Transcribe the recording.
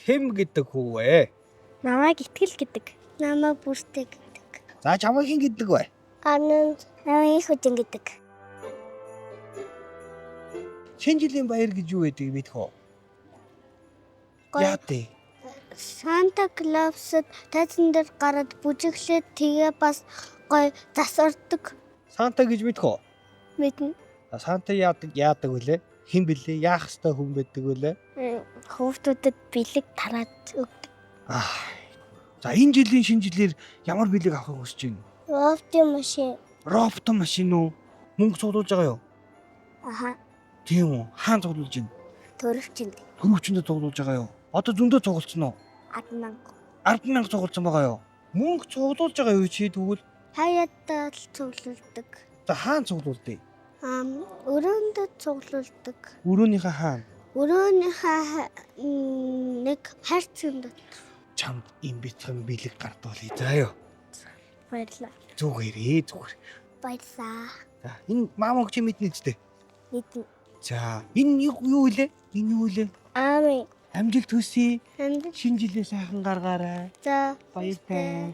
Хэн гэдэг хүү вэ? Намайг итгэл гэдэг. Намайг бүртэг гэдэг. За чамайг хэн гэдэг вэ? Намайг их үдэн гэдэг. Шинэ жилийн баяр гэж юу гэдэг мэдэх үү? Яа тий. Санта Клаусд тайзан дээр гараад бүжиглээд тэгээ бас гой засвардаг. Санта гэж мэдэх үү? Мэднэ. Санта яадаг вүлээ? Хэн блэ? Яах ёстой хүн байдаг вүлээ? Хүүхдүүдэд бэлэг тараад өгдөг. За энэ жилийн шинэ жилээр ямар бэлэг авахыг хүсэж байна? Роботын машин. Роботон машин уу? Мөнгө цуглуулж байгаа юу? Аха. Тийм үү? Хаан цуглуулж байна? Төрөвчөнд. Төрөвчөндөө цуглуулж байгаа юу? Одоо зөндөө цуглуулсан уу? 10,000 цуглуулсан байгаа юу? Мөнгө цуглуулж байгаа юу чи тэгвэл? Хаяатаа л цуглуулдаг. За хаан цуглуулдээ. Өрөөндөө цуглуулдаг. Өрөөнийхөө хаан. Өрөөнийхөө нэг хайрцагт Чамд им битхэн бэлэг гардуулъя заа юу. баярлаа. Зүгээр. Баярлаа. За энэ маамаг чи мэднэ үстэй. Мэднэ. За энэ юу вэ? Энэ юу вэ? Амин. Амжилт хүсье. Амжилт. Шинэ жилээ сайхан гаргаарай. За. Баяртай.